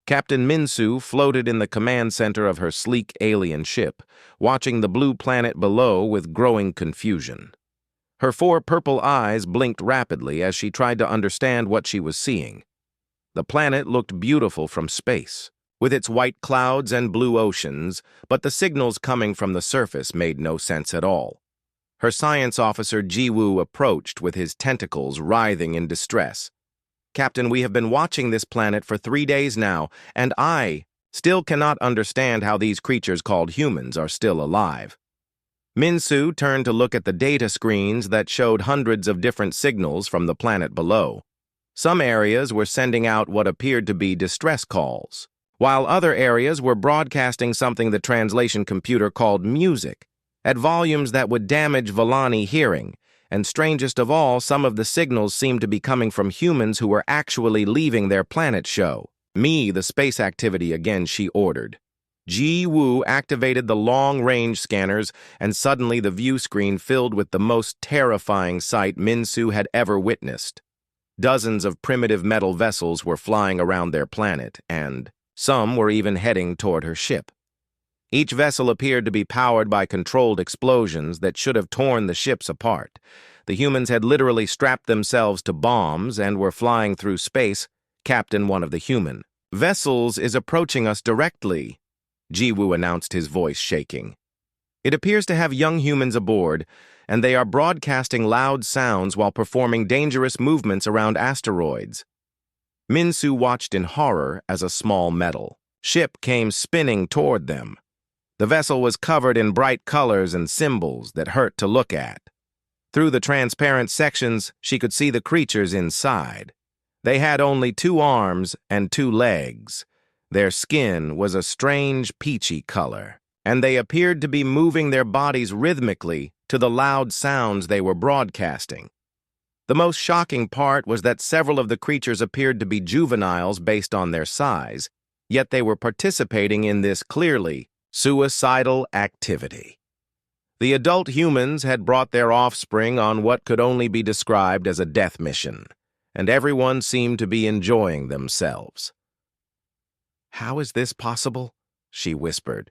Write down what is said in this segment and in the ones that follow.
Captain Minsu floated in the command center of her sleek alien ship, watching the blue planet below with growing confusion. Her 4 purple eyes blinked rapidly as she tried to understand what she was seeing. The planet looked beautiful from space, with its white clouds and blue oceans, but the signals coming from the surface made no sense at all. Her science officer Jiwoo approached with his tentacles writhing in distress. "Captain, we have been watching this planet for 3 days now, and I still cannot understand how these creatures called humans are still alive." Minsu turned to look at the data screens that showed hundreds of different signals from the planet below. Some areas were sending out what appeared to be distress calls, while other areas were broadcasting something the translation computer called music, at volumes that would damage Volani hearing, and strangest of all, some of the signals seemed to be coming from humans who were actually leaving their planet show. "Me, the space activity again," she ordered. Ji Woo activated the long-range scanners, and suddenly the view screen filled with the most terrifying sight Minsu had ever witnessed. Dozens of primitive metal vessels were flying around their planet, and some were even heading toward her ship. Each vessel appeared to be powered by controlled explosions that should have torn the ships apart. The humans had literally strapped themselves to bombs and were flying through space. "Captain, one of the human vessels is approaching us directly," Jiwoo announced, his voice shaking. "It appears to have young humans aboard, and they are broadcasting loud sounds while performing dangerous movements around asteroids." Minsu watched in horror as a small metal ship came spinning toward them. The vessel was covered in bright colors and symbols that hurt to look at. Through the transparent sections, she could see the creatures inside. They had only 2 arms and 2 legs. Their skin was a strange peachy color, and they appeared to be moving their bodies rhythmically to the loud sounds they were broadcasting. The most shocking part was that several of the creatures appeared to be juveniles based on their size, yet they were participating in this clearly suicidal activity. The adult humans had brought their offspring on what could only be described as a death mission, and everyone seemed to be enjoying themselves. "How is this possible?" she whispered.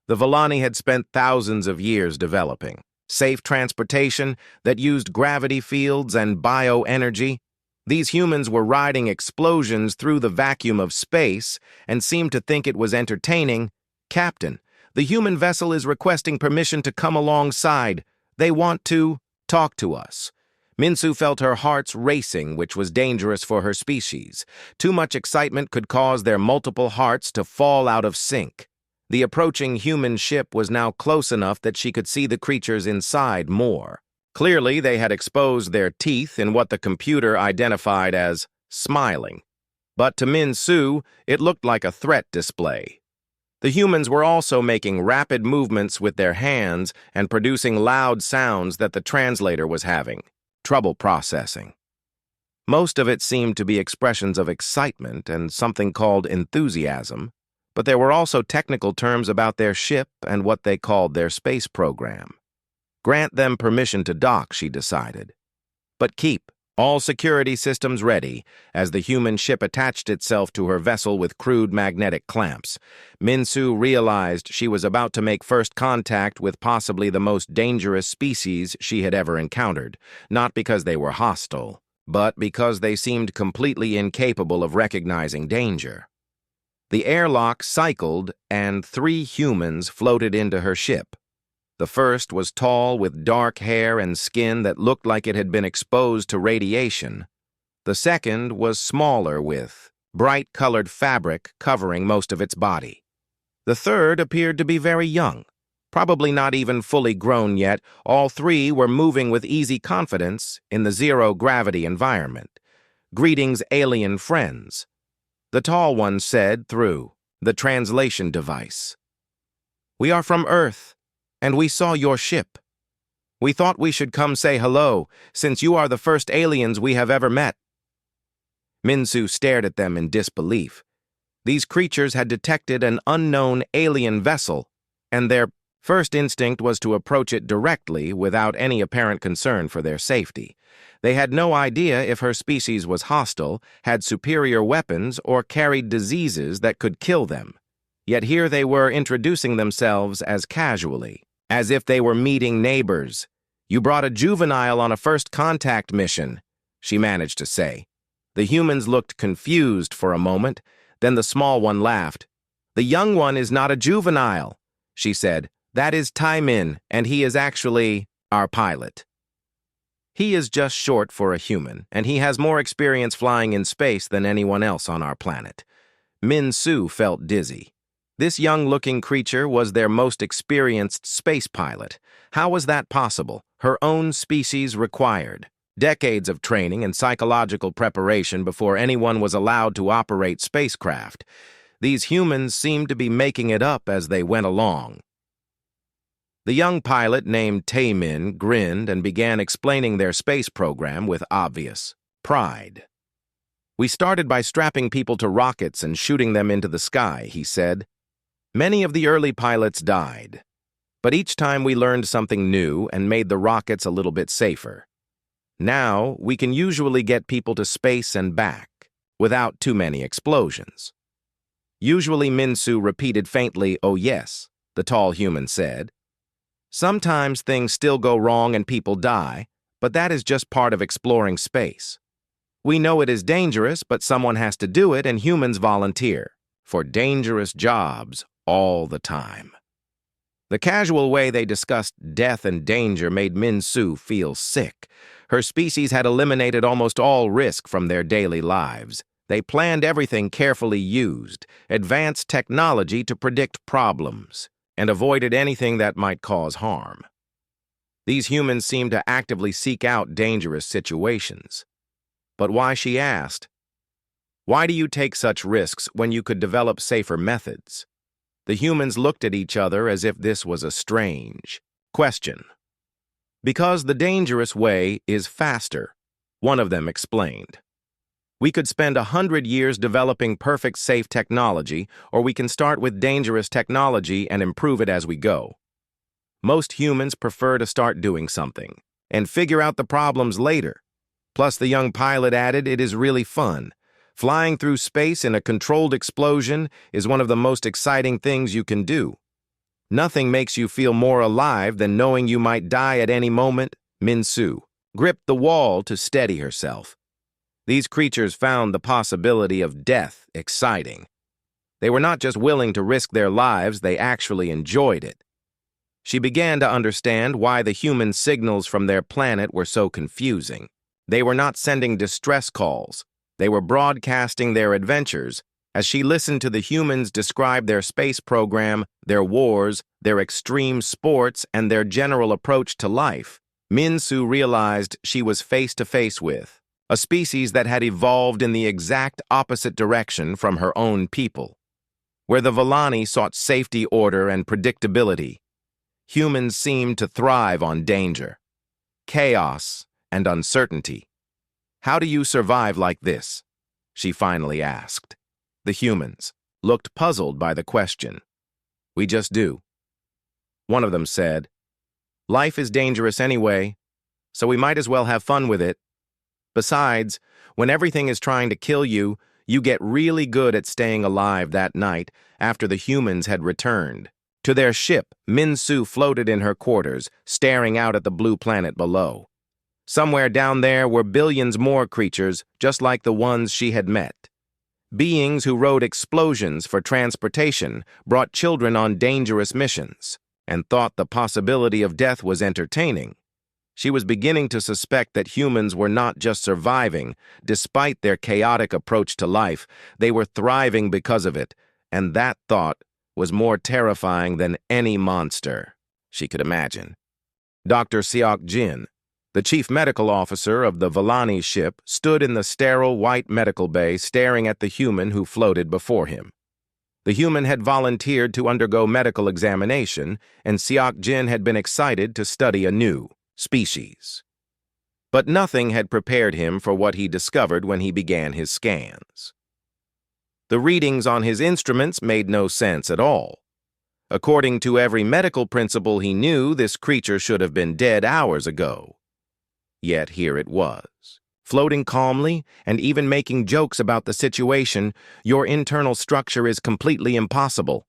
The Volani had spent thousands of years developing safe transportation that used gravity fields and bioenergy. These humans were riding explosions through the vacuum of space and seemed to think it was entertaining. "Captain, the human vessel is requesting permission to come alongside. They want to talk to us." Minsu felt her hearts racing, which was dangerous for her species. Too much excitement could cause their multiple hearts to fall out of sync. The approaching human ship was now close enough that she could see the creatures inside more. Clearly, they had exposed their teeth in what the computer identified as smiling. But to Minsu, it looked like a threat display. The humans were also making rapid movements with their hands and producing loud sounds that the translator was having trouble processing. Most of it seemed to be expressions of excitement and something called enthusiasm, but there were also technical terms about their ship and what they called their space program. Grant them permission to dock, she decided, but keep all security systems ready as the human ship attached itself to her vessel with crude magnetic clamps. Minsu realized she was about to make first contact with possibly the most dangerous species she had ever encountered, not because they were hostile, but because they seemed completely incapable of recognizing danger. The airlock cycled, and 3 humans floated into her ship. The first was tall with dark hair and skin that looked like it had been exposed to radiation. The second was smaller with bright-colored fabric covering most of its body. The third appeared to be very young, probably not even fully grown yet. All 3 were moving with easy confidence in the zero-gravity environment. "Greetings, alien friends," the tall one said through the translation device. "We are from Earth, and we saw your ship. We thought we should come say hello, since you are the first aliens we have ever met." Minsu stared at them in disbelief. These creatures had detected an unknown alien vessel, and their first instinct was to approach it directly without any apparent concern for their safety. They had no idea if her species was hostile, had superior weapons, or carried diseases that could kill them. Yet here they were introducing themselves as casually, as if they were meeting neighbors. "You brought a juvenile on a first contact mission," she managed to say. The humans looked confused for a moment, then the small one laughed. "The young one is not a juvenile," she said. "That is Taimin, and he is actually our pilot. He is just short for a human, and he has more experience flying in space than anyone else on our planet." Min Su felt dizzy. This young-looking creature was their most experienced space pilot. How was that possible? Her own species required decades of training and psychological preparation before anyone was allowed to operate spacecraft. These humans seemed to be making it up as they went along. The young pilot named Taemin grinned and began explaining their space program with obvious pride. "We started by strapping people to rockets and shooting them into the sky," he said. "Many of the early pilots died, but each time we learned something new and made the rockets a little bit safer. Now we can usually get people to space and back without too many explosions." Usually Minsu repeated faintly, "Oh yes," the tall human said. "Sometimes things still go wrong and people die, but that is just part of exploring space. We know it is dangerous, but someone has to do it, and humans volunteer for dangerous jobs all the time." The casual way they discussed death and danger made Min Su feel sick. Her species had eliminated almost all risk from their daily lives. They planned everything carefully used, advanced technology to predict problems, and avoided anything that might cause harm. These humans seemed to actively seek out dangerous situations. But why, she asked. Why do you take such risks when you could develop safer methods? The humans looked at each other as if this was a strange question. Because the dangerous way is faster, one of them explained. We could spend 100 years developing perfect safe technology, or we can start with dangerous technology and improve it as we go. Most humans prefer to start doing something and figure out the problems later. Plus, the young pilot added, it is really fun. Flying through space in a controlled explosion is one of the most exciting things you can do. Nothing makes you feel more alive than knowing you might die at any moment. Min Su gripped the wall to steady herself. These creatures found the possibility of death exciting. They were not just willing to risk their lives, they actually enjoyed it. She began to understand why the human signals from their planet were so confusing. They were not sending distress calls. They were broadcasting their adventures. As she listened to the humans describe their space program, their wars, their extreme sports, and their general approach to life, Min Su realized she was face to face with a species that had evolved in the exact opposite direction from her own people. Where the Villani sought safety, order, and predictability, humans seemed to thrive on danger, chaos, and uncertainty. How do you survive like this? She finally asked. The humans looked puzzled by the question. We just do. One of them said, life is dangerous anyway, so we might as well have fun with it. Besides, when everything is trying to kill you, you get really good at staying alive that night after the humans had returned. To their ship, Min Su floated in her quarters, staring out at the blue planet below. Somewhere down there were billions more creatures, just like the ones she had met. Beings who rode explosions for transportation, brought children on dangerous missions, and thought the possibility of death was entertaining. She was beginning to suspect that humans were not just surviving. Despite their chaotic approach to life, they were thriving because of it, and that thought was more terrifying than any monster she could imagine. Dr. Seok Jin, the chief medical officer of the Villani ship, stood in the sterile white medical bay staring at the human who floated before him. The human had volunteered to undergo medical examination, and Seok Jin had been excited to study a new species. But nothing had prepared him for what he discovered when he began his scans. The readings on his instruments made no sense at all. According to every medical principle he knew, this creature should have been dead hours ago. Yet here it was. Floating calmly and even making jokes about the situation, your internal structure is completely impossible.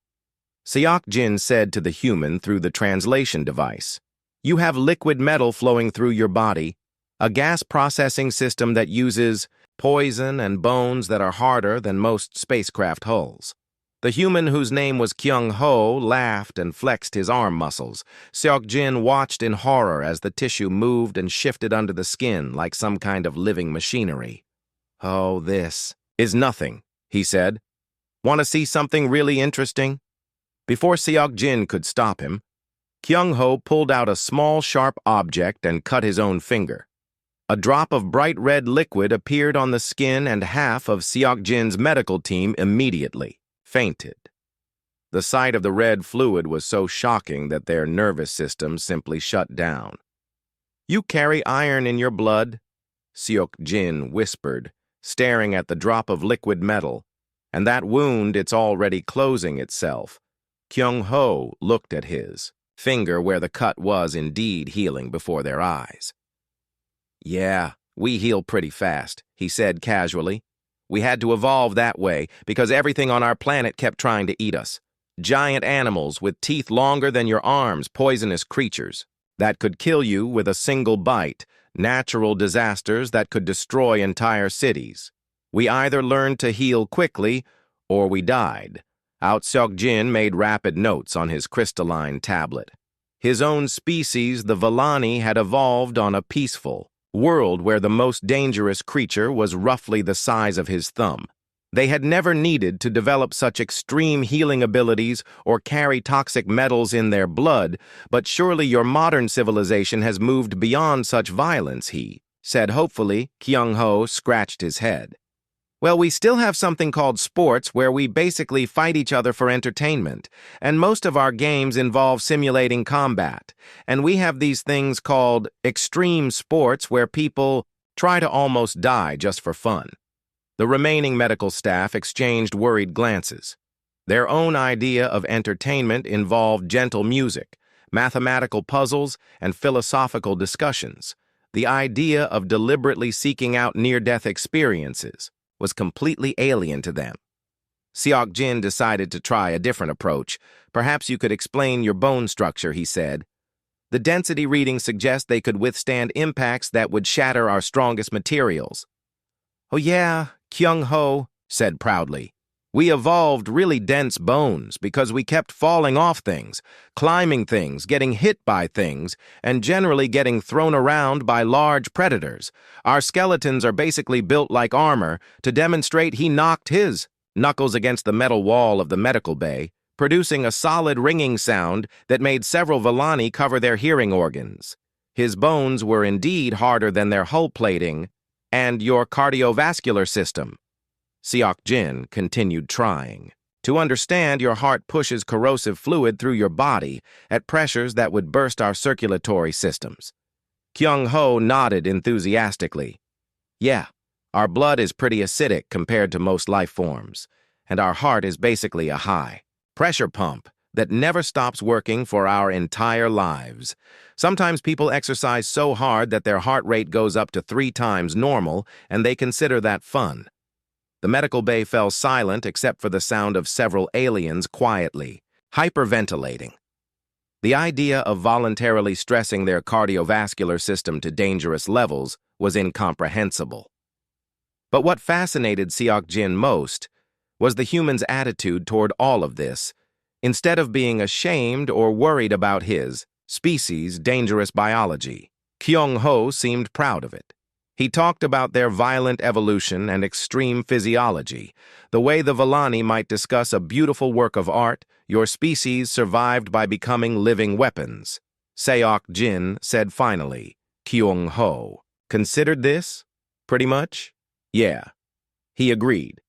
Seok-jin said to the human through the translation device, "You have liquid metal flowing through your body, a gas processing system that uses poison and bones that are harder than most spacecraft hulls." The human, whose name was Kyung-ho, laughed and flexed his arm muscles. Seok-jin watched in horror as the tissue moved and shifted under the skin like some kind of living machinery. "Oh, this is nothing," he said. "Want to see something really interesting?" Before Seok-jin could stop him, Kyung-ho pulled out a small, sharp object and cut his own finger. A drop of bright red liquid appeared on the skin, and half of Seok-jin's medical team immediately fainted. The sight of the red fluid was so shocking that their nervous systems simply shut down. "You carry iron in your blood," Seok-jin whispered, staring at the drop of liquid metal. "And that wound, it's already closing itself." Kyung-ho looked at his finger where the cut was indeed healing before their eyes. "Yeah, we heal pretty fast," he said casually. "We had to evolve that way because everything on our planet kept trying to eat us. Giant animals with teeth longer than your arms, poisonous creatures that could kill you with a single bite, natural disasters that could destroy entire cities. We either learned to heal quickly or we died." Seok-jin made rapid notes on his crystalline tablet. His own species, the Villani, had evolved on a peaceful world where the most dangerous creature was roughly the size of his thumb. They had never needed to develop such extreme healing abilities or carry toxic metals in their blood, but surely your modern civilization has moved beyond such violence, he said hopefully. Kyung-ho scratched his head. "Well, we still have something called sports where we basically fight each other for entertainment, and most of our games involve simulating combat. And we have these things called extreme sports where people try to almost die just for fun." The remaining medical staff exchanged worried glances. Their own idea of entertainment involved gentle music, mathematical puzzles, and philosophical discussions. The idea of deliberately seeking out near-death experiences was completely alien to them. Seok-jin decided to try a different approach. "Perhaps you could explain your bone structure," he said. "The density readings suggest they could withstand impacts that would shatter our strongest materials." "Oh yeah," Kyung-ho said proudly. "We evolved really dense bones because we kept falling off things, climbing things, getting hit by things, and generally getting thrown around by large predators. Our skeletons are basically built like armor." To demonstrate, he knocked his knuckles against the metal wall of the medical bay, producing a solid ringing sound that made several Villani cover their hearing organs. His bones were indeed harder than their hull plating and your cardiovascular system. Seok-jin continued trying. "To understand, your heart pushes corrosive fluid through your body at pressures that would burst our circulatory systems." Kyung-ho nodded enthusiastically. "Yeah, our blood is pretty acidic compared to most life forms, and our heart is basically a high-pressure pump that never stops working for our entire lives. Sometimes people exercise so hard that their heart rate goes up to 3 times normal, and they consider that fun." The medical bay fell silent except for the sound of several aliens quietly hyperventilating. The idea of voluntarily stressing their cardiovascular system to dangerous levels was incomprehensible. But what fascinated Seok-jin most was the human's attitude toward all of this. Instead of being ashamed or worried about his species' dangerous biology, Kyung-ho seemed proud of it. He talked about their violent evolution and extreme physiology, the way the Villani might discuss a beautiful work of art. "Your species survived by becoming living weapons," Seok-jin said finally. Kyung-ho considered this, pretty much. "Yeah," he agreed.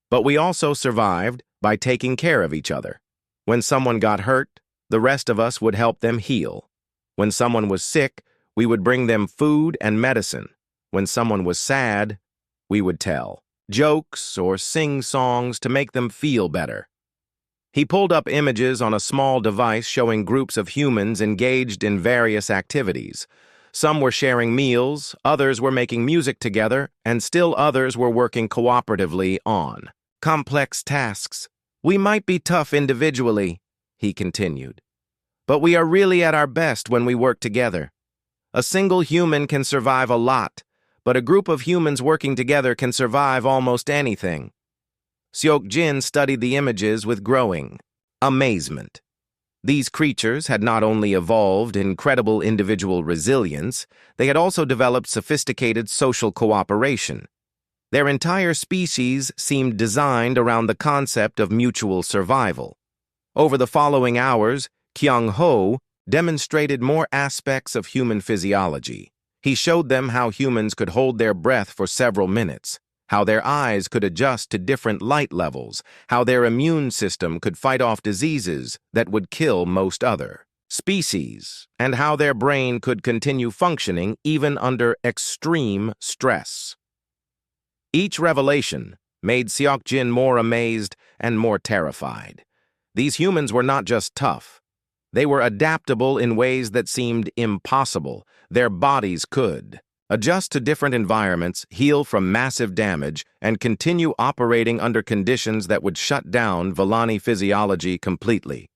"But we also survived by taking care of each other. When someone got hurt, the rest of us would help them heal. When someone was sick, we would bring them food and medicine. When someone was sad, we would tell jokes or sing songs to make them feel better." He pulled up images on a small device showing groups of humans engaged in various activities. Some were sharing meals, others were making music together, and still others were working cooperatively on complex tasks. We might be tough individually, he continued, but we are really at our best when we work together. A single human can survive a lot, but a group of humans working together can survive almost anything. Seok-jin studied the images with growing amazement. These creatures had not only evolved incredible individual resilience, they had also developed sophisticated social cooperation. Their entire species seemed designed around the concept of mutual survival. Over the following hours, Kyung-ho demonstrated more aspects of human physiology. He showed them how humans could hold their breath for several minutes, how their eyes could adjust to different light levels, how their immune system could fight off diseases that would kill most other species, and how their brain could continue functioning even under extreme stress. Each revelation made Seok-jin more amazed and more terrified. These humans were not just tough. They were adaptable in ways that seemed impossible. Their bodies could adjust to different environments, heal from massive damage, and continue operating under conditions that would shut down Vellani physiology completely.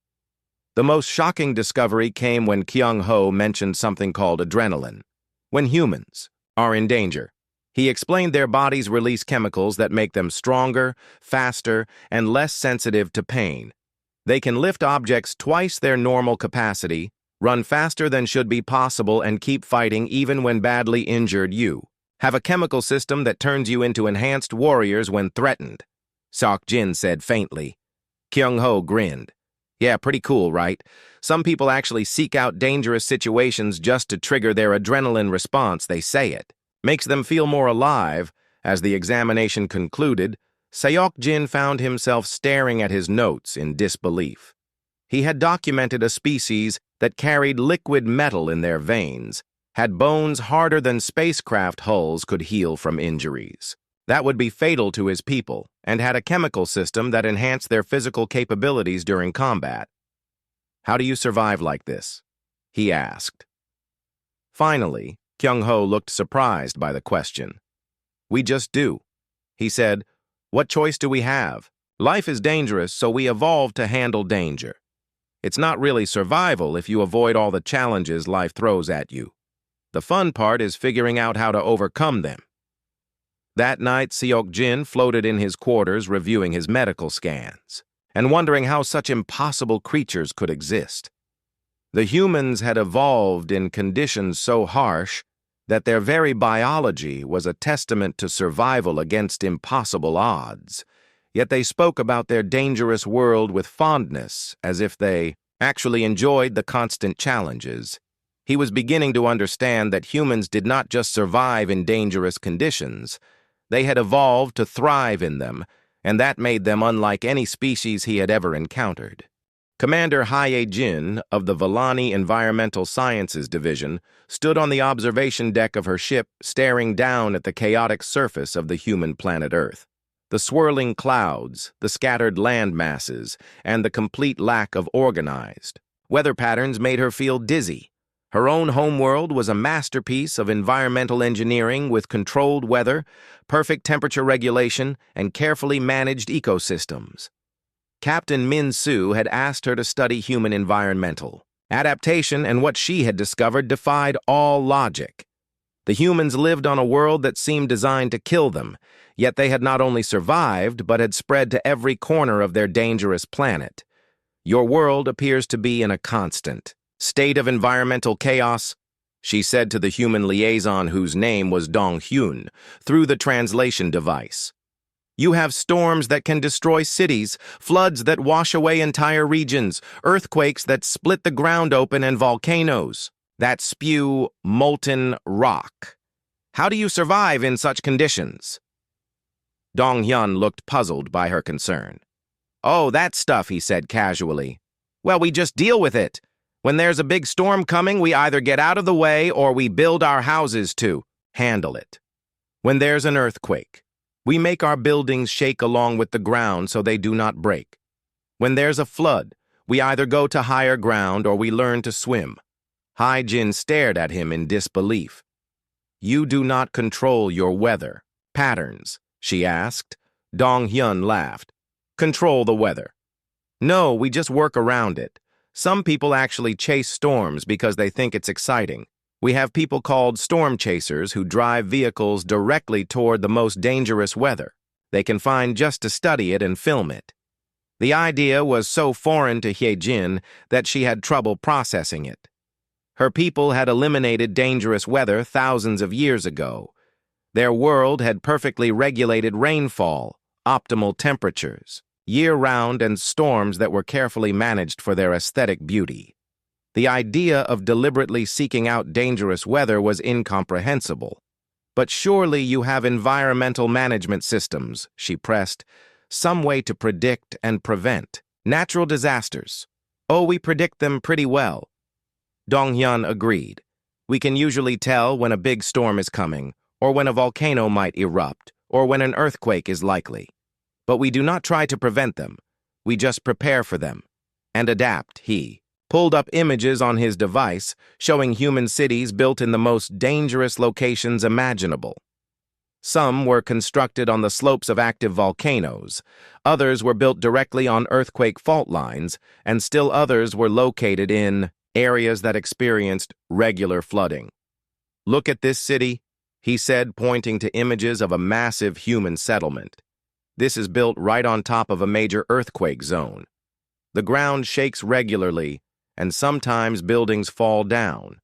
The most shocking discovery came when Kyung-ho mentioned something called adrenaline. When humans are in danger, he explained their bodies release chemicals that make them stronger, faster, and less sensitive to pain. They can lift objects twice their normal capacity, run faster than should be possible, and keep fighting even when badly injured. You have a chemical system that turns you into enhanced warriors when threatened, Seok-jin said faintly. Kyung-ho grinned. Yeah, pretty cool, right? Some people actually seek out dangerous situations just to trigger their adrenaline response, they say it. Makes them feel more alive. As the examination concluded, Seok-jin found himself staring at his notes in disbelief. He had documented a species that carried liquid metal in their veins, had bones harder than spacecraft hulls could heal from injuries. That would be fatal to his people, and had a chemical system that enhanced their physical capabilities during combat. How do you survive like this? He asked. Finally, Kyung-ho looked surprised by the question. We just do. He said, what choice do we have? Life is dangerous, so we evolved to handle danger. It's not really survival if you avoid all the challenges life throws at you. The fun part is figuring out how to overcome them. That night, Seok-jin floated in his quarters reviewing his medical scans and wondering how such impossible creatures could exist. The humans had evolved in conditions so harsh that their very biology was a testament to survival against impossible odds. Yet they spoke about their dangerous world with fondness, as if they actually enjoyed the constant challenges. He was beginning to understand that humans did not just survive in dangerous conditions. They had evolved to thrive in them, and that made them unlike any species he had ever encountered. Commander Hye-jin of the Vellani Environmental Sciences Division stood on the observation deck of her ship, staring down at the chaotic surface of the human planet Earth. The swirling clouds, the scattered land masses, and the complete lack of organized weather patterns made her feel dizzy. Her own homeworld was a masterpiece of environmental engineering with controlled weather, perfect temperature regulation, and carefully managed ecosystems. Captain Min-soo had asked her to study human environmental adaptation, and what she had discovered defied all logic. The humans lived on a world that seemed designed to kill them, yet they had not only survived, but had spread to every corner of their dangerous planet. Your world appears to be in a constant state of environmental chaos, she said to the human liaison whose name was Dong-hyun, through the translation device. You have storms that can destroy cities, floods that wash away entire regions, earthquakes that split the ground open, and volcanoes that spew molten rock. How do you survive in such conditions? Dong-hyun looked puzzled by her concern. Oh, that stuff, he said casually. Well, we just deal with it. When there's a big storm coming, we either get out of the way or we build our houses to handle it. When there's an earthquake, we make our buildings shake along with the ground so they do not break. When there's a flood, we either go to higher ground or we learn to swim. Hai-jin stared at him in disbelief. "You do not control your weather patterns," she asked. Dong-hyun laughed. "Control the weather." "No, we just work around it. Some people actually chase storms because they think it's exciting. We have people called storm chasers who drive vehicles directly toward the most dangerous weather they can find just to study it and film it." The idea was so foreign to Hye-jin that she had trouble processing it. Her people had eliminated dangerous weather thousands of years ago. Their world had perfectly regulated rainfall, optimal temperatures, year-round, and storms that were carefully managed for their aesthetic beauty. The idea of deliberately seeking out dangerous weather was incomprehensible. "But surely you have environmental management systems," she pressed, "some way to predict and prevent natural disasters." "Oh, we predict them pretty well." Dong-hyun agreed. "We can usually tell when a big storm is coming, or when a volcano might erupt, or when an earthquake is likely. But we do not try to prevent them. We just prepare for them and adapt." He pulled up images on his device showing human cities built in the most dangerous locations imaginable. Some were constructed on the slopes of active volcanoes, others were built directly on earthquake fault lines, and still others were located in areas that experienced regular flooding. "Look at this city," he said, pointing to images of a massive human settlement. "This is built right on top of a major earthquake zone. The ground shakes regularly, and sometimes buildings fall down.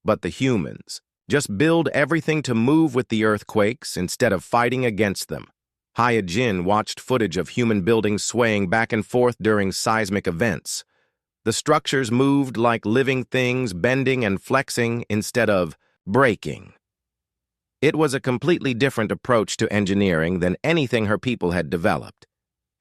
But the humans just build everything to move with the earthquakes instead of fighting against them." Hye-jin watched footage of human buildings swaying back and forth during seismic events. The structures moved like living things, bending and flexing instead of breaking. It was a completely different approach to engineering than anything her people had developed.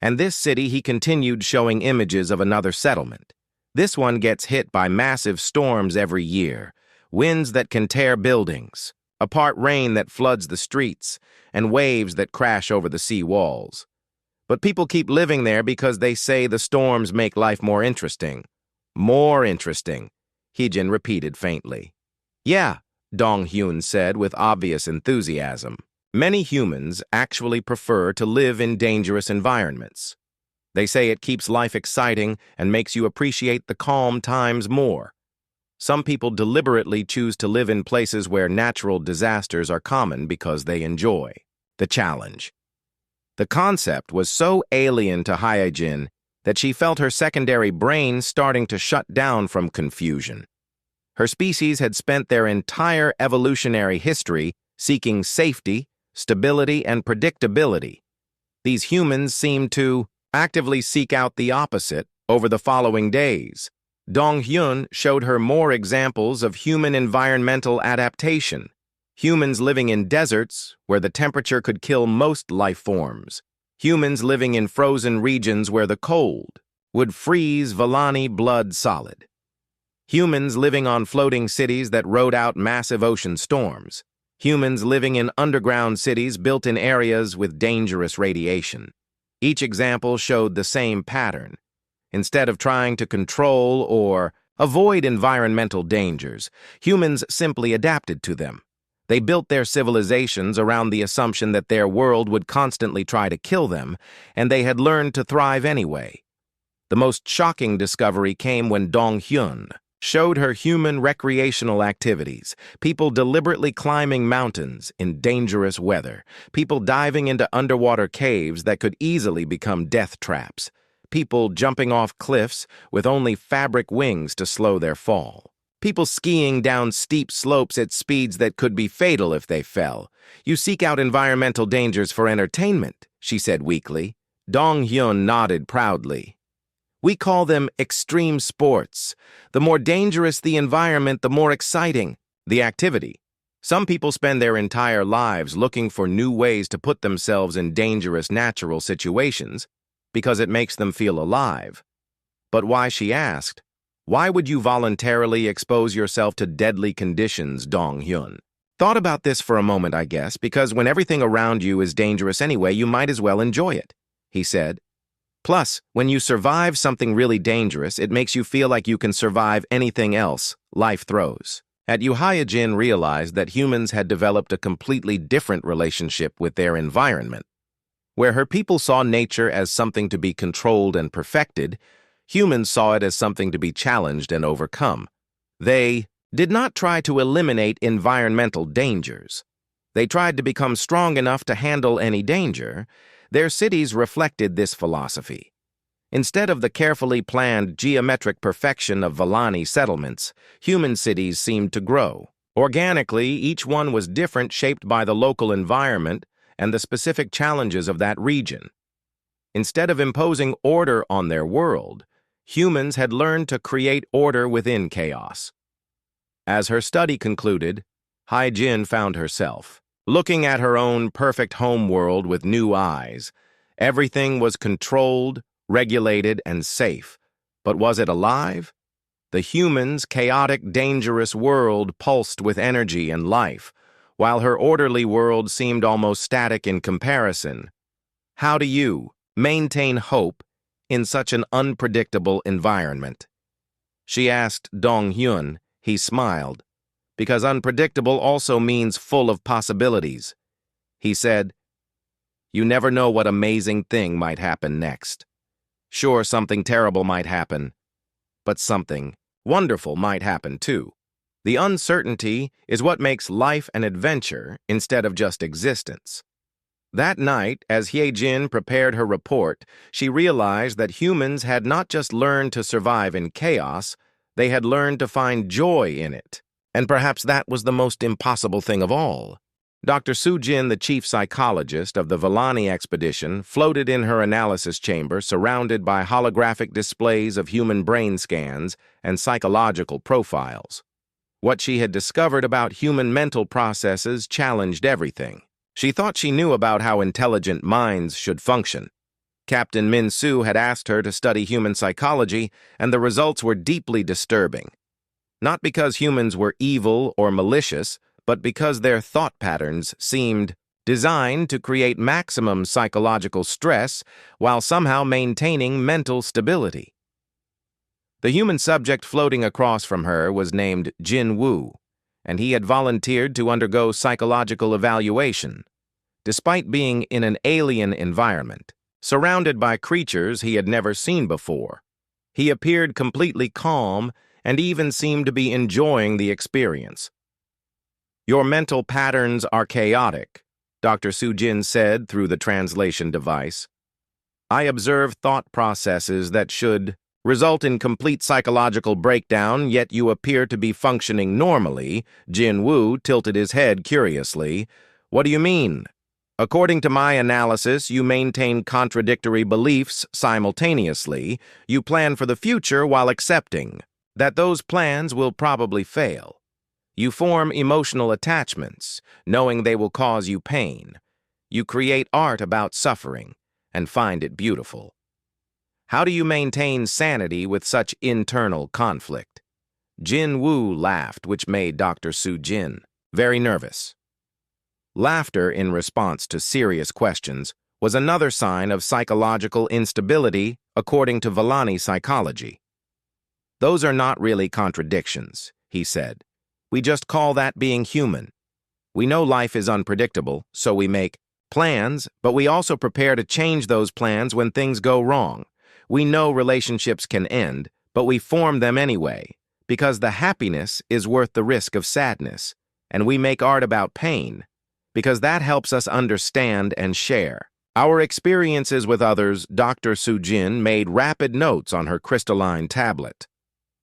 And this city, he continued showing images of another settlement. This one gets hit by massive storms every year, winds that can tear buildings, apart rain that floods the streets, and waves that crash over the sea walls. But people keep living there because they say the storms make life more interesting. "More interesting," Hye-jin repeated faintly. "Yeah," Dong-hyun said with obvious enthusiasm. "Many humans actually prefer to live in dangerous environments. They say it keeps life exciting and makes you appreciate the calm times more. Some people deliberately choose to live in places where natural disasters are common because they enjoy the challenge." The concept was so alien to Hye-jin that she felt her secondary brain starting to shut down from confusion. Her species had spent their entire evolutionary history seeking safety, stability, and predictability. These humans seemed to actively seek out the opposite over the following days. Dong-hyun showed her more examples of human environmental adaptation. Humans living in deserts where the temperature could kill most life forms. Humans living in frozen regions where the cold would freeze Vellani blood solid. Humans living on floating cities that rode out massive ocean storms. Humans living in underground cities built in areas with dangerous radiation. Each example showed the same pattern. Instead of trying to control or avoid environmental dangers, humans simply adapted to them. They built their civilizations around the assumption that their world would constantly try to kill them, and they had learned to thrive anyway. The most shocking discovery came when Dong-hyun showed her human recreational activities, people deliberately climbing mountains in dangerous weather, people diving into underwater caves that could easily become death traps, people jumping off cliffs with only fabric wings to slow their fall. People skiing down steep slopes at speeds that could be fatal if they fell. "You seek out environmental dangers for entertainment," she said weakly. Dong-hyun nodded proudly. "We call them extreme sports. The more dangerous the environment, the more exciting the activity. Some people spend their entire lives looking for new ways to put themselves in dangerous natural situations because it makes them feel alive." But why, she asked. "Why would you voluntarily expose yourself to deadly conditions, Dong-hyun?" "Thought about this for a moment, I guess, because when everything around you is dangerous anyway, you might as well enjoy it," he said. Plus, when you survive something really dangerous, it makes you feel like you can survive anything else life throws. At Jin realized that humans had developed a completely different relationship with their environment. Where her people saw nature as something to be controlled and perfected, humans saw it as something to be challenged and overcome. They did not try to eliminate environmental dangers. They tried to become strong enough to handle any danger. Their cities reflected this philosophy. Instead of the carefully planned geometric perfection of Vallani settlements, human cities seemed to grow. Organically, each one was different, shaped by the local environment and the specific challenges of that region. Instead of imposing order on their world, humans had learned to create order within chaos. As her study concluded, Jin found herself looking at her own perfect home world with new eyes. Everything was controlled, regulated, and safe. But was it alive? The humans' chaotic, dangerous world pulsed with energy and life, while her orderly world seemed almost static in comparison. How do you maintain hope in such an unpredictable environment? She asked Dong Hyun. He smiled, because unpredictable also means full of possibilities. He said, "You never know what amazing thing might happen next. Sure, something terrible might happen, but something wonderful might happen too. The uncertainty is what makes life an adventure instead of just existence." That night, as Jin prepared her report, she realized that humans had not just learned to survive in chaos, they had learned to find joy in it. And perhaps that was the most impossible thing of all. Dr. Soo-jin, the chief psychologist of the Vallani expedition, floated in her analysis chamber surrounded by holographic displays of human brain scans and psychological profiles. What she had discovered about human mental processes challenged everything. She thought she knew about how intelligent minds should function. Captain Min-soo had asked her to study human psychology, and the results were deeply disturbing. Not because humans were evil or malicious, but because their thought patterns seemed designed to create maximum psychological stress while somehow maintaining mental stability. The human subject floating across from her was named Jin Woo, and he had volunteered to undergo psychological evaluation. Despite being in an alien environment, surrounded by creatures he had never seen before, he appeared completely calm and even seemed to be enjoying the experience. "Your mental patterns are chaotic," Dr. Soo-jin said through the translation device. "I observe thought processes that should result in complete psychological breakdown, yet you appear to be functioning normally." Jin Woo tilted his head curiously. "What do you mean?" "According to my analysis, you maintain contradictory beliefs simultaneously. You plan for the future while accepting that those plans will probably fail. You form emotional attachments, knowing they will cause you pain. You create art about suffering and find it beautiful. How do you maintain sanity with such internal conflict?" Jin Woo laughed, which made Dr. Soo-jin very nervous. Laughter in response to serious questions was another sign of psychological instability, according to Vallani psychology. "Those are not really contradictions," he said. "We just call that being human. We know life is unpredictable, so we make plans, but we also prepare to change those plans when things go wrong. We know relationships can end, but we form them anyway, because the happiness is worth the risk of sadness, and we make art about pain, because that helps us understand and share our experiences with others." Dr. Soo-jin made rapid notes on her crystalline tablet.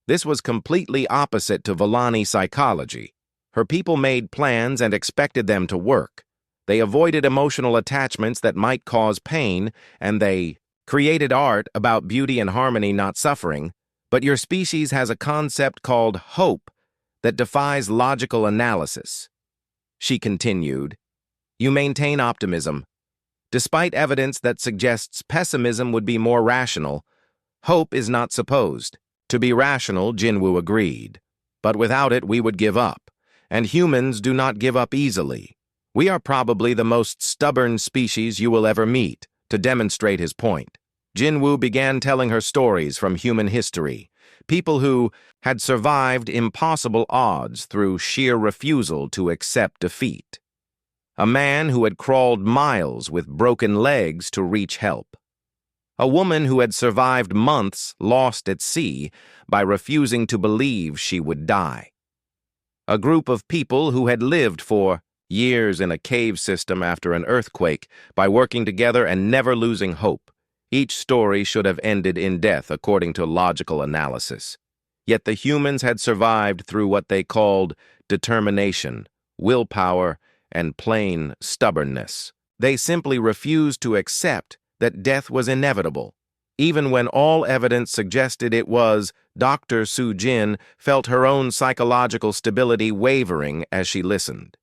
This was completely opposite to Vallani psychology. Her people made plans and expected them to work. They avoided emotional attachments that might cause pain, and they created art about beauty and harmony, not suffering. But your species has a concept called hope that defies logical analysis. She continued, "You maintain optimism. Despite evidence that suggests pessimism would be more rational, hope is not supposed to be rational." Jinwoo agreed. "But without it, we would give up. And humans do not give up easily. We are probably the most stubborn species you will ever meet," to demonstrate his point. Jinwoo began telling her stories from human history, people who had survived impossible odds through sheer refusal to accept defeat. A man who had crawled miles with broken legs to reach help. A woman who had survived months lost at sea by refusing to believe she would die. A group of people who had lived for years in a cave system after an earthquake by working together and never losing hope. Each story should have ended in death according to logical analysis. Yet the humans had survived through what they called determination, willpower, and plain stubbornness. They simply refused to accept that death was inevitable. Even when all evidence suggested it was, Dr. Soo-jin felt her own psychological stability wavering as she listened.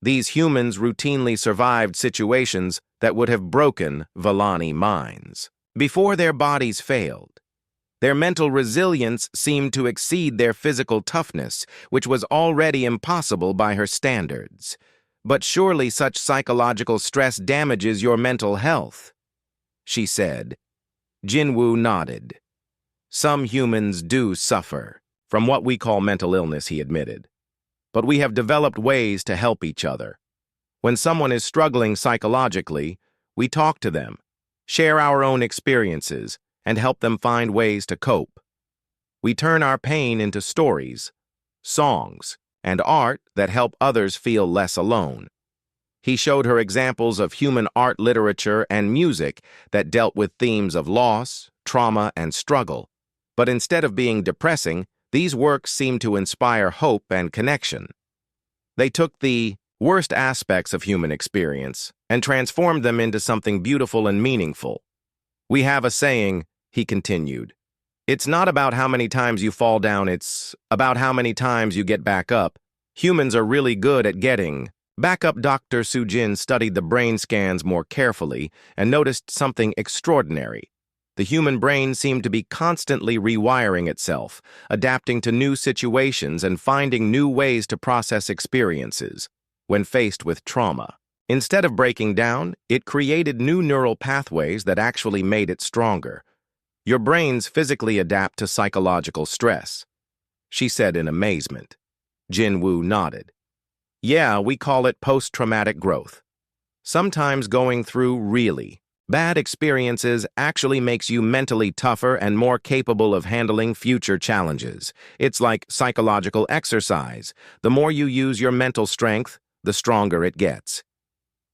These humans routinely survived situations that would have broken Vellani minds. Before their bodies failed, their mental resilience seemed to exceed their physical toughness, which was already impossible by her standards. But surely such psychological stress damages your mental health, she said. Jinwoo nodded. Some humans do suffer from what we call mental illness, he admitted. But we have developed ways to help each other. When someone is struggling psychologically, we talk to them, share our own experiences, and help them find ways to cope. We turn our pain into stories, songs, and art that help others feel less alone. He showed her examples of human art literature and music that dealt with themes of loss, trauma, and struggle. But instead of being depressing, these works seemed to inspire hope and connection. They took the worst aspects of human experience and transformed them into something beautiful and meaningful. We have a saying, he continued. It's not about how many times you fall down, it's about how many times you get back up. Humans are really good at getting back up. Dr. Soo-jin studied the brain scans more carefully and noticed something extraordinary. The human brain seemed to be constantly rewiring itself, adapting to new situations and finding new ways to process experiences when faced with trauma. Instead of breaking down, it created new neural pathways that actually made it stronger. Your brains physically adapt to psychological stress, she said in amazement. Jinwoo nodded. Yeah, we call it post-traumatic growth. Sometimes going through really bad experiences actually makes you mentally tougher and more capable of handling future challenges. It's like psychological exercise. The more you use your mental strength, the stronger it gets.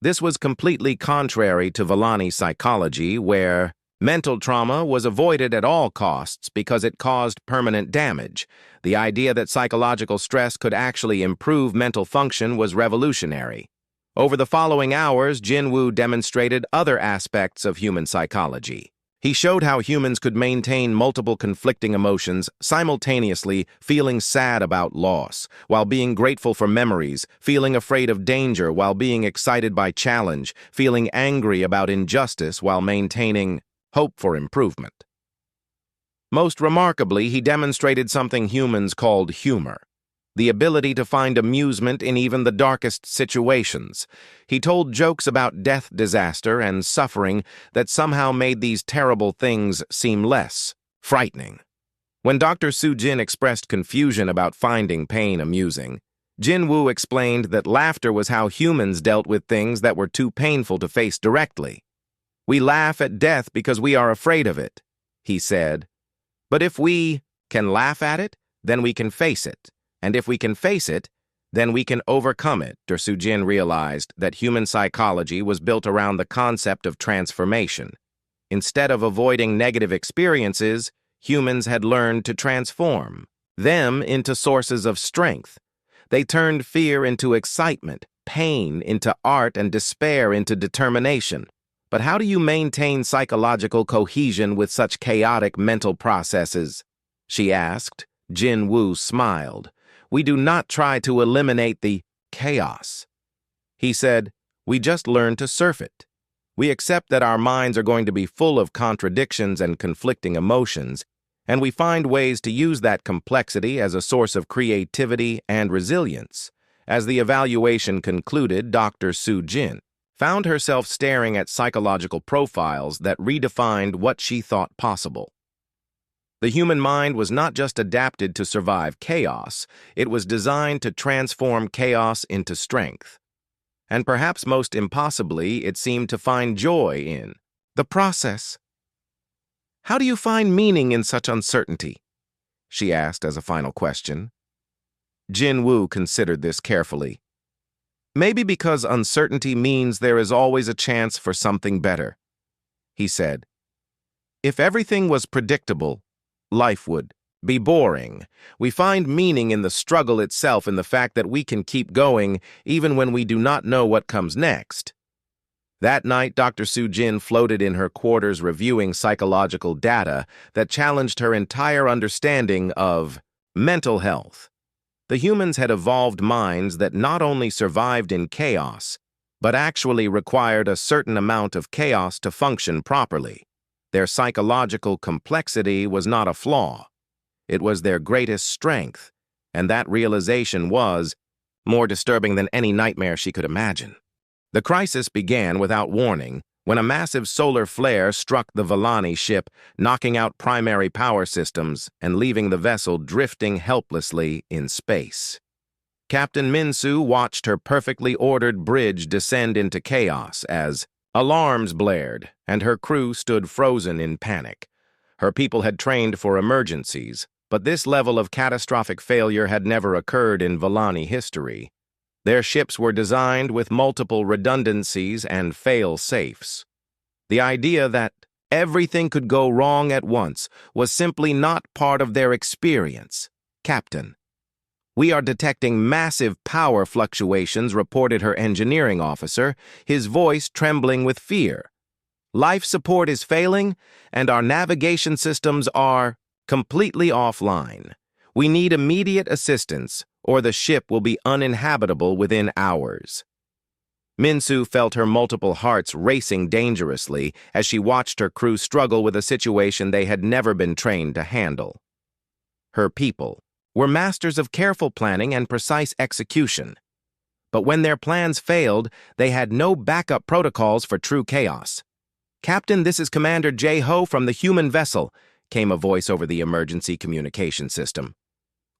This was completely contrary to Vellani psychology, where mental trauma was avoided at all costs because it caused permanent damage. The idea that psychological stress could actually improve mental function was revolutionary. Over the following hours, Jinwoo demonstrated other aspects of human psychology. He showed how humans could maintain multiple conflicting emotions, simultaneously feeling sad about loss, while being grateful for memories, feeling afraid of danger while being excited by challenge, feeling angry about injustice while maintaining hope for improvement. Most remarkably, he demonstrated something humans called humor. The ability to find amusement in even the darkest situations. He told jokes about death, disaster, and suffering that somehow made these terrible things seem less frightening. When Dr. Soo-jin expressed confusion about finding pain amusing, Jinwoo explained that laughter was how humans dealt with things that were too painful to face directly. We laugh at death because we are afraid of it, he said. But if we can laugh at it, then we can face it. And if we can face it, then we can overcome it. Dr. Soo-jin realized that human psychology was built around the concept of transformation. Instead of avoiding negative experiences, humans had learned to transform them into sources of strength. They turned fear into excitement, pain into art, and despair into determination. But how do you maintain psychological cohesion with such chaotic mental processes? She asked. Jinwoo smiled. We do not try to eliminate the chaos. He said, we just learn to surf it. We accept that our minds are going to be full of contradictions and conflicting emotions, and we find ways to use that complexity as a source of creativity and resilience. As the evaluation concluded, Dr. Soo-jin found herself staring at psychological profiles that redefined what she thought possible. The human mind was not just adapted to survive chaos, it was designed to transform chaos into strength. And perhaps most impossibly, it seemed to find joy in the process. "How do you find meaning in such uncertainty?" she asked as a final question. Jin Woo considered this carefully. "Maybe because uncertainty means there is always a chance for something better," he said. "If everything was predictable, life would be boring. We find meaning in the struggle itself, in the fact that we can keep going even when we do not know what comes next." That night, Dr. Soo Jin floated in her quarters reviewing psychological data that challenged her entire understanding of mental health. The humans had evolved minds that not only survived in chaos, but actually required a certain amount of chaos to function properly. Their psychological complexity was not a flaw. It was their greatest strength, and that realization was more disturbing than any nightmare she could imagine. The crisis began without warning when a massive solar flare struck the Vellani ship, knocking out primary power systems and leaving the vessel drifting helplessly in space. Captain Min-soo watched her perfectly ordered bridge descend into chaos as alarms blared and her crew stood frozen in panic. Her people had trained for emergencies, but this level of catastrophic failure had never occurred in Vellani history. Their ships were designed with multiple redundancies and fail-safes. The idea that everything could go wrong at once was simply not part of their experience. "Captain, we are detecting massive power fluctuations," reported her engineering officer, his voice trembling with fear. "Life support is failing, and our navigation systems are completely offline. We need immediate assistance, or the ship will be uninhabitable within hours." Min-soo felt her multiple hearts racing dangerously as she watched her crew struggle with a situation they had never been trained to handle. Her people were masters of careful planning and precise execution. But when their plans failed, they had no backup protocols for true chaos. "Captain, this is Commander Jae-ho from the human vessel," came a voice over the emergency communication system.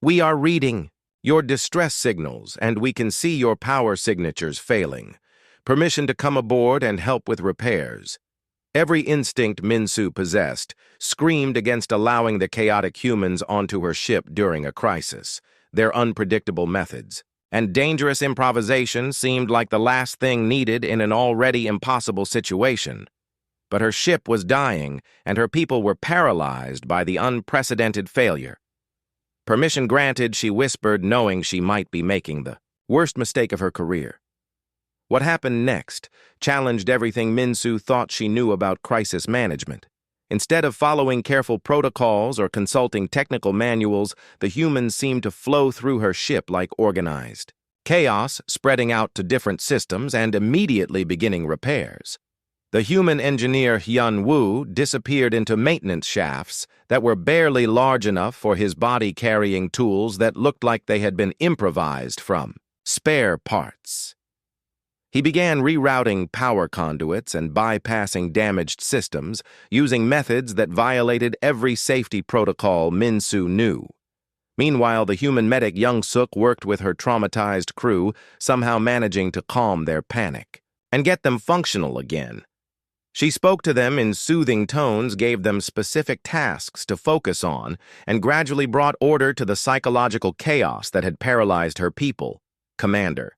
"We are reading your distress signals, and we can see your power signatures failing. Permission to come aboard and help with repairs." Every instinct Min-soo possessed screamed against allowing the chaotic humans onto her ship during a crisis. Their unpredictable methods and dangerous improvisation seemed like the last thing needed in an already impossible situation. But her ship was dying, and her people were paralyzed by the unprecedented failure. "Permission granted," she whispered, knowing she might be making the worst mistake of her career. What happened next challenged everything Min-soo thought she knew about crisis management. Instead of following careful protocols or consulting technical manuals, the humans seemed to flow through her ship like organized chaos, spreading out to different systems and immediately beginning repairs. The human engineer Hyun Woo disappeared into maintenance shafts that were barely large enough for his body carrying tools that looked like they had been improvised from spare parts. He began rerouting power conduits and bypassing damaged systems using methods that violated every safety protocol Min-soo knew. Meanwhile, the human medic Young-suk worked with her traumatized crew, somehow managing to calm their panic and get them functional again. She spoke to them in soothing tones, gave them specific tasks to focus on, and gradually brought order to the psychological chaos that had paralyzed her people. Commander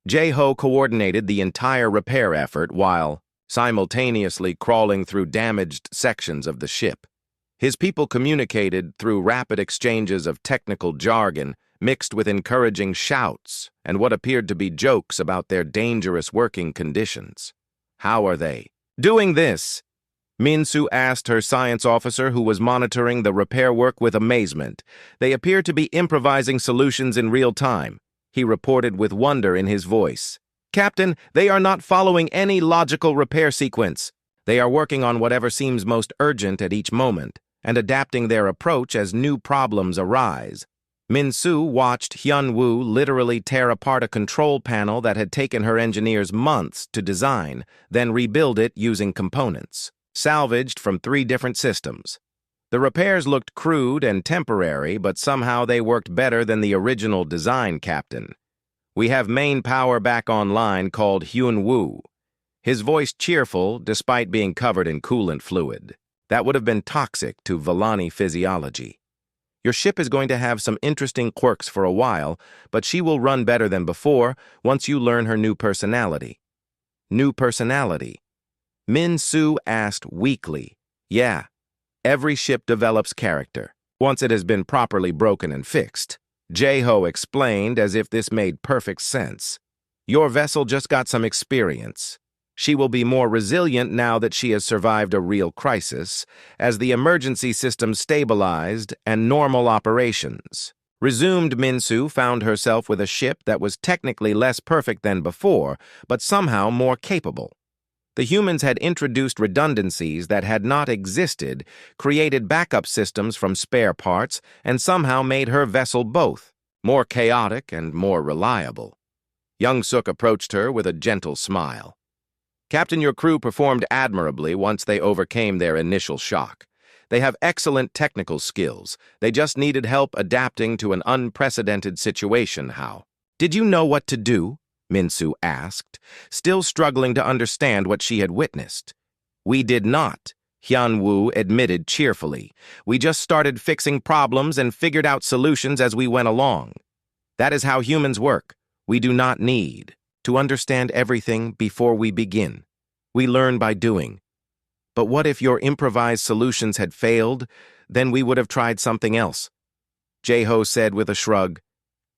Jae-ho coordinated the entire repair effort while simultaneously crawling through damaged sections of the ship. His people communicated through rapid exchanges of technical jargon mixed with encouraging shouts and what appeared to be jokes about their dangerous working conditions. "How are they doing this?" Min-soo asked her science officer, who was monitoring the repair work with amazement. "They appear to be improvising solutions in real time," he reported with wonder in his voice. "Captain, they are not following any logical repair sequence. They are working on whatever seems most urgent at each moment and adapting their approach as new problems arise." Min-soo watched Hyun-woo literally tear apart a control panel that had taken her engineers months to design, then rebuild it using components, salvaged from 3 different systems. The repairs looked crude and temporary, but somehow they worked better than the original design, Captain. We have main power back online called Hyun-woo. His voice cheerful despite being covered in coolant fluid. That would have been toxic to Vellani physiology. Your ship is going to have some interesting quirks for a while, but she will run better than before once you learn her new personality. New personality? Min-soo asked weakly. Yeah, every ship develops character, once it has been properly broken and fixed. Jae-ho explained as if this made perfect sense. Your vessel just got some experience. She will be more resilient now that she has survived a real crisis, as the emergency system stabilized and normal operations resumed. Min-soo found herself with a ship that was technically less perfect than before, but somehow more capable. The humans had introduced redundancies that had not existed, created backup systems from spare parts, and somehow made her vessel both more chaotic and more reliable. Young-suk approached her with a gentle smile. Captain, your crew performed admirably once they overcame their initial shock. They have excellent technical skills. They just needed help adapting to an unprecedented situation. How? Did you know what to do? Min-soo asked, still struggling to understand what she had witnessed. We did not, Hyun-woo admitted cheerfully. We just started fixing problems and figured out solutions as we went along. That is how humans work. We do not need to understand everything before we begin. We learn by doing. But what if your improvised solutions had failed? Then we would have tried something else. Jae-ho said with a shrug.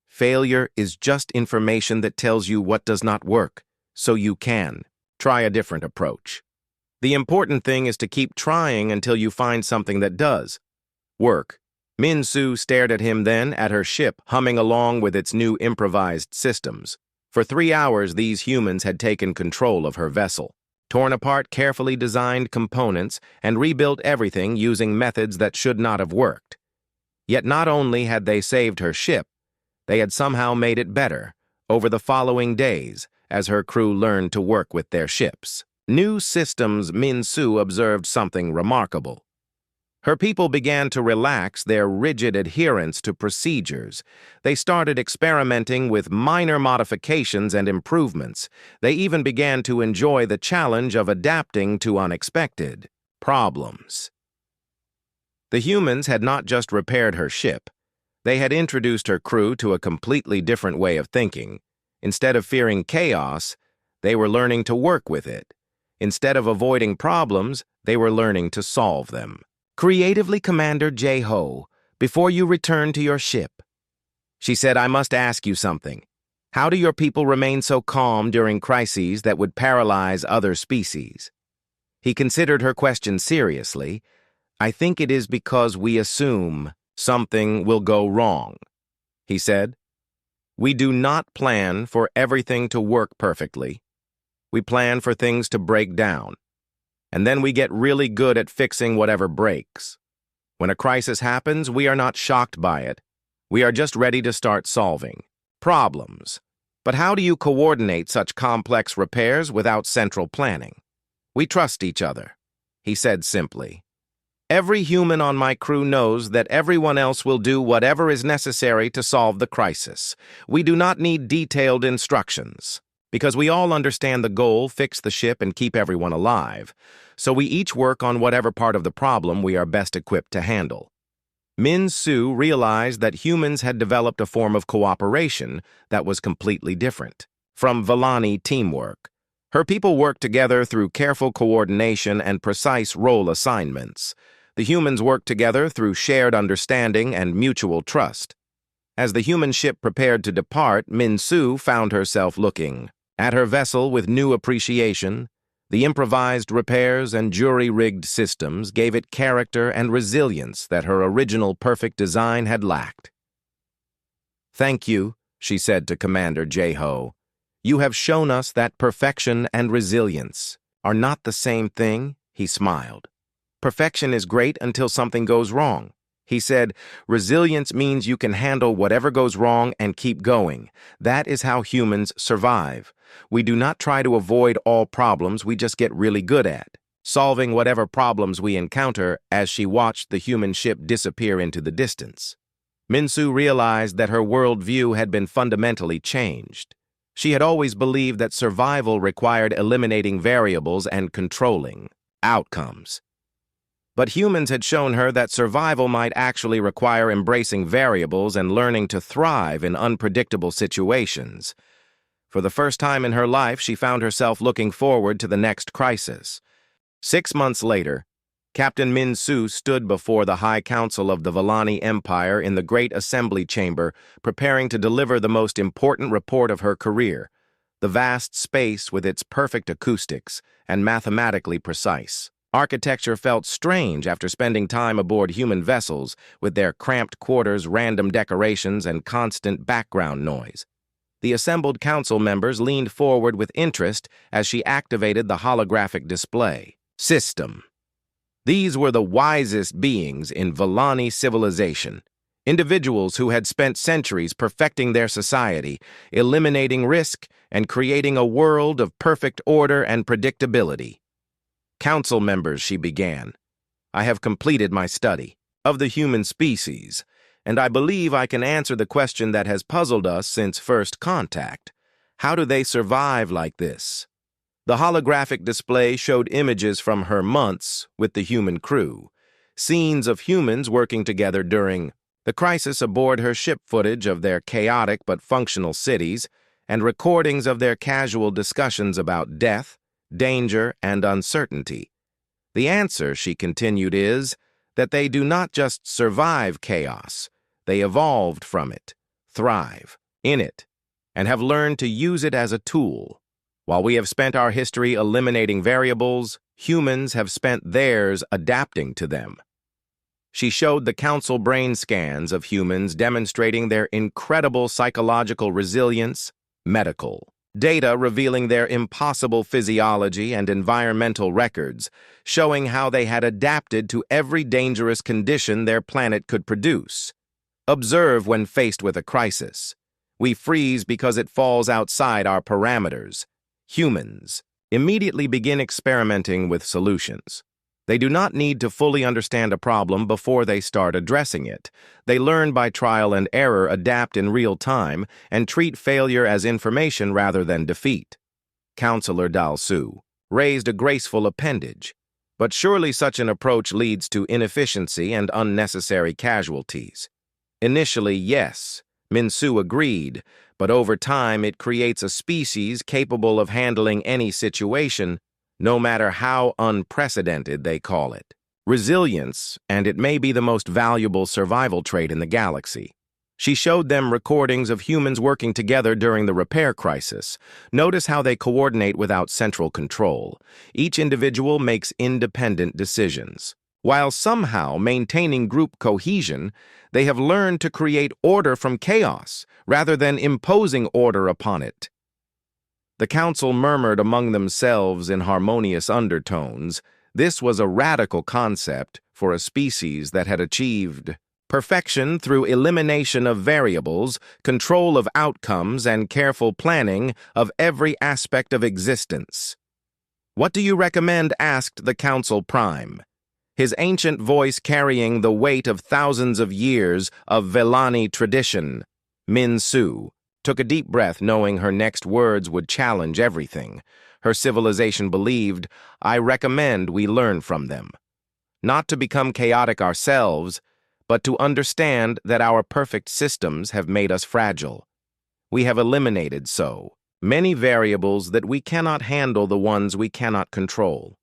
Failure is just information that tells you what does not work, so you can try a different approach. The important thing is to keep trying until you find something that does work. Min-soo stared at him, then at her ship humming along with its new improvised systems. For 3 hours, these humans had taken control of her vessel, torn apart carefully designed components, and rebuilt everything using methods that should not have worked. Yet not only had they saved her ship, they had somehow made it better over the following days as her crew learned to work with their ships. New systems. Min-soo observed something remarkable. Her people began to relax their rigid adherence to procedures. They started experimenting with minor modifications and improvements. They even began to enjoy the challenge of adapting to unexpected problems. The humans had not just repaired her ship. They had introduced her crew to a completely different way of thinking. Instead of fearing chaos, they were learning to work with it. Instead of avoiding problems, they were learning to solve them. Creatively, Commander Jae-ho, before you return to your ship. She said, I must ask you something. How do your people remain so calm during crises that would paralyze other species? He considered her question seriously. I think it is because we assume something will go wrong, he said. We do not plan for everything to work perfectly. We plan for things to break down. And then we get really good at fixing whatever breaks. When a crisis happens, we are not shocked by it. We are just ready to start solving problems. But how do you coordinate such complex repairs without central planning? We trust each other, he said simply. Every human on my crew knows that everyone else will do whatever is necessary to solve the crisis. We do not need detailed instructions, because we all understand the goal, fix the ship, and keep everyone alive. So we each work on whatever part of the problem we are best equipped to handle. Min-soo realized that humans had developed a form of cooperation that was completely different from Vellani teamwork. Her people worked together through careful coordination and precise role assignments. The humans worked together through shared understanding and mutual trust. As the human ship prepared to depart, Min-soo found herself looking at her vessel with new appreciation. The improvised repairs and jury-rigged systems gave it character and resilience that her original perfect design had lacked. Thank you, she said to Commander Jae-ho. You have shown us that perfection and resilience are not the same thing, he smiled. Perfection is great until something goes wrong, He said, "Resilience means you can handle whatever goes wrong and keep going. That is how humans survive. We do not try to avoid all problems, we just get really good at solving whatever problems we encounter," as she watched the human ship disappear into the distance. Minsu realized that her worldview had been fundamentally changed. She had always believed that survival required eliminating variables and controlling outcomes. But humans had shown her that survival might actually require embracing variables and learning to thrive in unpredictable situations. For the first time in her life, she found herself looking forward to the next crisis. 6 months later, Captain Minsu stood before the High Council of the Vellani Empire in the Great Assembly Chamber, preparing to deliver the most important report of her career, the vast space with its perfect acoustics and mathematically precise architecture felt strange after spending time aboard human vessels with their cramped quarters, random decorations, and constant background noise. The assembled council members leaned forward with interest as she activated the holographic display system. These were the wisest beings in Vellani civilization, individuals who had spent centuries perfecting their society, eliminating risk, and creating a world of perfect order and predictability. "Council members," she began, "I have completed my study of the human species, and I believe I can answer the question that has puzzled us since first contact. How do they survive like this?" The holographic display showed images from her months with the human crew, scenes of humans working together during the crisis aboard her ship, footage of their chaotic but functional cities, and recordings of their casual discussions about death, danger, and uncertainty. "The answer," she continued, "is that they do not just survive chaos, they evolved from it, thrive in it, and have learned to use it as a tool. While we have spent our history eliminating variables, humans have spent theirs adapting to them." She showed the council brain scans of humans demonstrating their incredible psychological resilience, medical data revealing their impossible physiology, and environmental records showing how they had adapted to every dangerous condition their planet could produce. Observe when faced with a crisis. We freeze because it falls outside our parameters. Humans immediately begin experimenting with solutions. They do not need to fully understand a problem before they start addressing it. They learn by trial and error, adapt in real time, and treat failure as information rather than defeat. Counselor Dalsu raised a graceful appendage, but surely such an approach leads to inefficiency and unnecessary casualties. Initially, yes, Minsu agreed, but over time it creates a species capable of handling any situation, no matter how unprecedented they call it. Resilience, and it may be the most valuable survival trait in the galaxy. She showed them recordings of humans working together during the repair crisis. Notice how they coordinate without central control. Each individual makes independent decisions. While somehow maintaining group cohesion, they have learned to create order from chaos rather than imposing order upon it. The council murmured among themselves in harmonious undertones. This was a radical concept for a species that had achieved perfection through elimination of variables, control of outcomes, and careful planning of every aspect of existence. "What do you recommend?" asked the Council Prime, his ancient voice carrying the weight of thousands of years of Vellani tradition. Minsu took a deep breath, knowing her next words would challenge everything. Her civilization believed, "I recommend we learn from them. Not to become chaotic ourselves, but to understand that our perfect systems have made us fragile. We have eliminated so many variables that we cannot handle the ones we cannot control."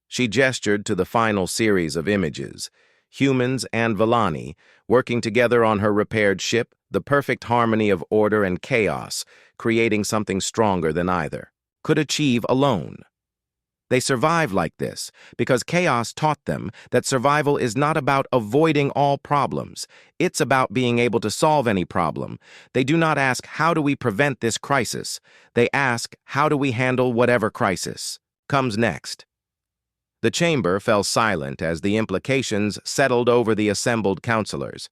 She gestured to the final series of images, humans and Vellani working together on her repaired ship, the perfect harmony of order and chaos, creating something stronger than either could achieve alone. They survive like this because chaos taught them that survival is not about avoiding all problems. It's about being able to solve any problem. They do not ask, "How do we prevent this crisis?" They ask, "How do we handle whatever crisis comes next?" The chamber fell silent as the implications settled over the assembled counselors.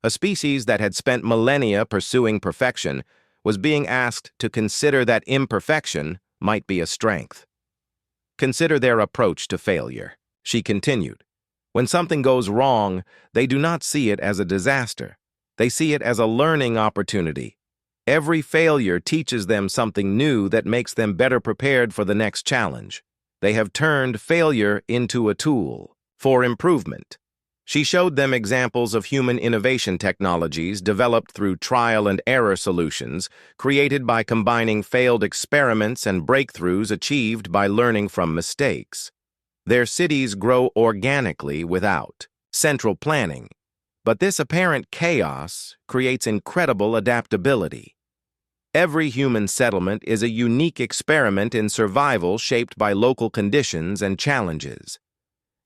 A species that had spent millennia pursuing perfection was being asked to consider that imperfection might be a strength. Consider their approach to failure, she continued. When something goes wrong, they do not see it as a disaster. They see it as a learning opportunity. Every failure teaches them something new that makes them better prepared for the next challenge. They have turned failure into a tool for improvement. She showed them examples of human innovation technologies developed through trial and error solutions created by combining failed experiments and breakthroughs achieved by learning from mistakes. Their cities grow organically without central planning, but this apparent chaos creates incredible adaptability. Every human settlement is a unique experiment in survival shaped by local conditions and challenges.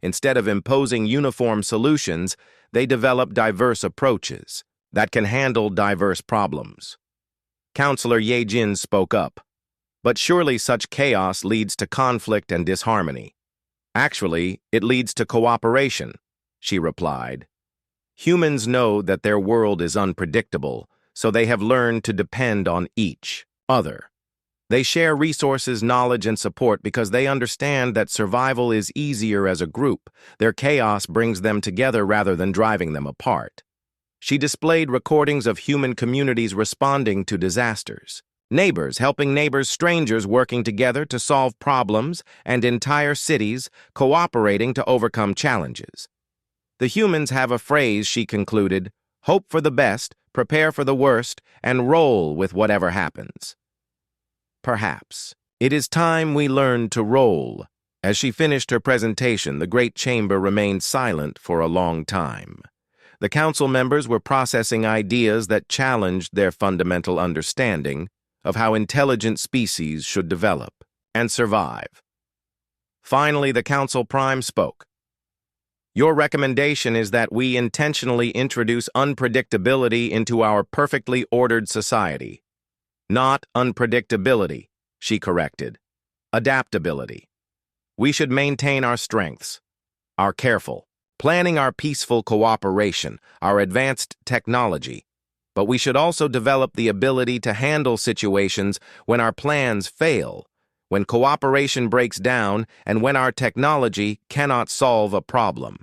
Instead of imposing uniform solutions, they develop diverse approaches that can handle diverse problems. Counselor Ye-jin spoke up. But surely such chaos leads to conflict and disharmony. Actually, it leads to cooperation, she replied. Humans know that their world is unpredictable, so they have learned to depend on each other. They share resources, knowledge, and support because they understand that survival is easier as a group. Their chaos brings them together rather than driving them apart. She displayed recordings of human communities responding to disasters. Neighbors helping neighbors, strangers working together to solve problems, and entire cities cooperating to overcome challenges. The humans have a phrase, she concluded: hope for the best, prepare for the worst, and roll with whatever happens. Perhaps it is time we learn to roll. As she finished her presentation, the great chamber remained silent for a long time. The council members were processing ideas that challenged their fundamental understanding of how intelligent species should develop and survive. Finally, the council prime spoke. Your recommendation is that we intentionally introduce unpredictability into our perfectly ordered society. Not unpredictability, she corrected. Adaptability. We should maintain our strengths, our careful, planning, our peaceful cooperation, our advanced technology, but we should also develop the ability to handle situations when our plans fail, when cooperation breaks down, and when our technology cannot solve a problem.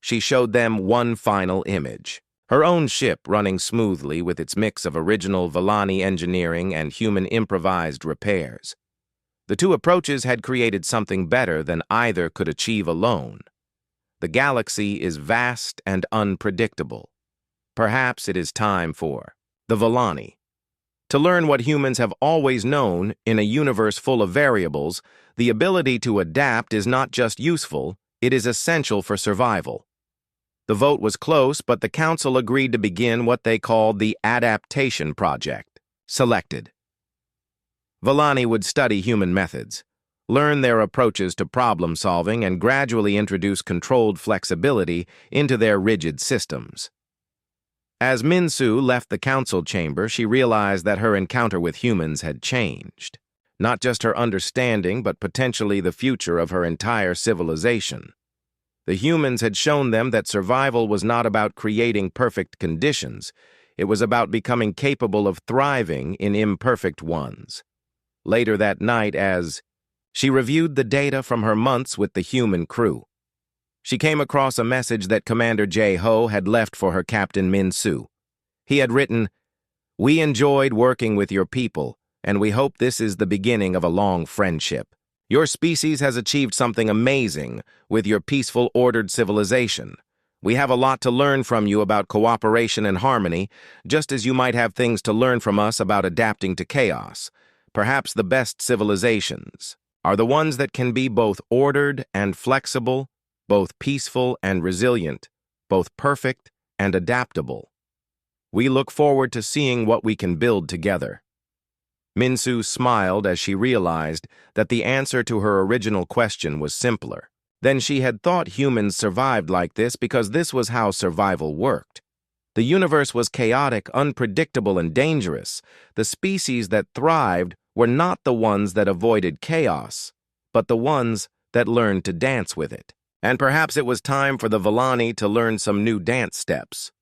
She showed them one final image. Her own ship running smoothly with its mix of original Villani engineering and human improvised repairs. The two approaches had created something better than either could achieve alone. The galaxy is vast and unpredictable. Perhaps it is time for the Villani. To learn what humans have always known, in a universe full of variables, the ability to adapt is not just useful, it is essential for survival. The vote was close, but the council agreed to begin what they called the Adaptation Project. Selected. Villani would study human methods, learn their approaches to problem-solving, and gradually introduce controlled flexibility into their rigid systems. As Minsu left the council chamber, she realized that her encounter with humans had changed. Not just her understanding, but potentially the future of her entire civilization. The humans had shown them that survival was not about creating perfect conditions. It was about becoming capable of thriving in imperfect ones. Later that night, as she reviewed the data from her months with the human crew, she came across a message that Commander Jae-ho had left for her Captain Min-soo. He had written, "We enjoyed working with your people, and we hope this is the beginning of a long friendship. Your species has achieved something amazing with your peaceful, ordered civilization. We have a lot to learn from you about cooperation and harmony, just as you might have things to learn from us about adapting to chaos. Perhaps the best civilizations are the ones that can be both ordered and flexible, both peaceful and resilient, both perfect and adaptable. We look forward to seeing what we can build together." Minsu smiled as she realized that the answer to her original question was simpler than she had thought. Humans survived like this because this was how survival worked. The universe was chaotic, unpredictable, and dangerous. The species that thrived were not the ones that avoided chaos, but the ones that learned to dance with it. And perhaps it was time for the Villani to learn some new dance steps.